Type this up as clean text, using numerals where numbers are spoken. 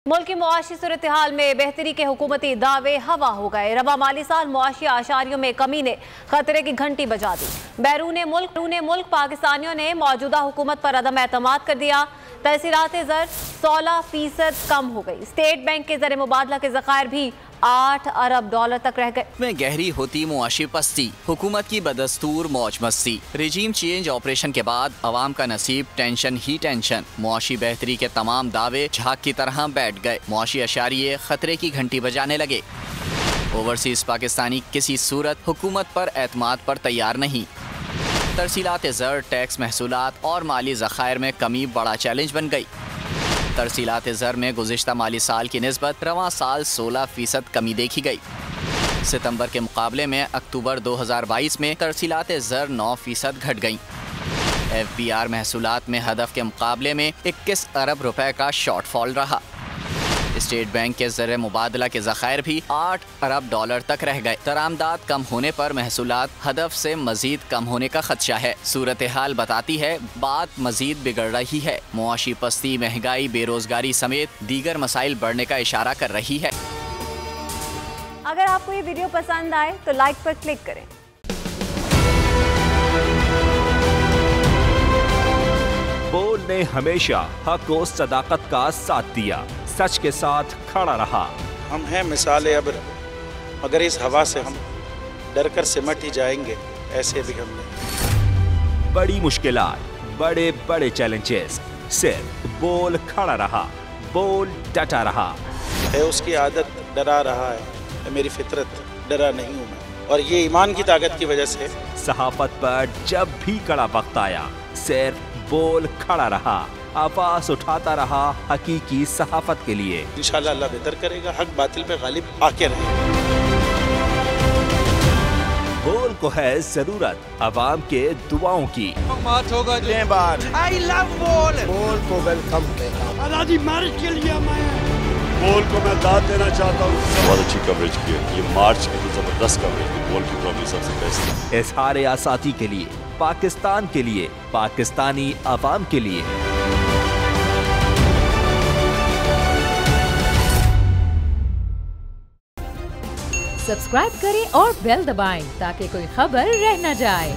मुल्क की मुआशी सूरत हाल में बेहतरी के हुकूमती दावे हवा हो गए। रवा माली साल मुआशी आशारियों में कमी ने खतरे की घंटी बजा दी। बैरून मुल्क पाकिस्तानियों ने मौजूदा हुकूमत पर अदम एतमाद कर दिया। तहसीलात ज़र 16% कम हो गई। स्टेट बैंक के ज़र मुबादला के ज़खायर भी 8 अरब डॉलर तक रह गए। में गहरी होती मुआशी पस्ती, हुकूमत की बदस्तूर मौज मस्ती। रिजीम चेंज ऑपरेशन के बाद अवाम का नसीब टेंशन ही टेंशन। मुआशी बेहतरी के तमाम दावे झाग की तरह बैठ गए। मुआशी अशारिये खतरे की घंटी बजाने लगे। ओवरसीज पाकिस्तानी किसी सूरत हुकूमत पर एतमाद पर तैयार नहीं। तरसीलात ज़र, टैक्स महसूलात और माली ज़खायर में कमी बड़ा चैलेंज बन गई। तरसीलात ज़र में गुज़िश्ता माली साल की निस्बत रवां साल 16% कमी देखी गई। सितंबर के मुकाबले में अक्टूबर 2022 में तरसीलात ज़र 9% घट गईं। FBR महसूलात में हदफ के मुकाबले में 21 अरब रुपए का शॉर्टफॉल रहा। स्टेट बैंक के ज़र मुबादला के ज़खायर भी 8 अरब डॉलर तक रह गए। दरामदात कम होने पर महसूलात हदफ से मजीद कम होने का खदशा है। सूरत हाल बताती है बात मजीद बिगड़ रही है। मुआशी पस्ती, महंगाई, बेरोजगारी समेत दीगर मसाइल बढ़ने का इशारा कर रही है। अगर आपको ये वीडियो पसंद आए तो लाइक पर क्लिक करें। बोल ने हमेशा हक और सदाकत का साथ दिया, सच के साथ खड़ा रहा। हम हैं मिसाल अब्र, मगर इस हवा से हम डर कर सिमट ही जाएंगे, ऐसे भी हम नहीं। बड़ी मुश्किलात, बड़े बड़े चैलेंजेस, सिर्फ बोल खड़ा रहा, बोल डटा रहा। है उसकी आदत डरा रहा है, मेरी फितरत डरा नहीं हूँ मैं, और ये ईमान की ताकत की वजह से। सहाफत पर जब भी कड़ा वक्त आया, सिर्फ बोल खड़ा रहा, आवाज उठाता रहा हकीकी सहाफत के लिए। इंशाअल्लाह अल्लाह बेहतर करेगा, हक बातिल पे गालिब आके रहे। बोल को है जरूरत अवाम के दुआओं की। आई लव बोल। बोल को वेलकम कहता आजादी मार्च के लिए मैं बोल को मैं दाद देना चाहता हूँ। बहुत अच्छी कवरेज की है, ये मार्च की तो जबरदस्त कवरेज की, बोल की प्रॉब्लम सबसे बेस्ट। इज़हार आसाती के लिए, पाकिस्तान के लिए, पाकिस्तानी अवाम के लिए। सब्सक्राइब करें और बेल दबाएं ताकि कोई खबर रह न जाए।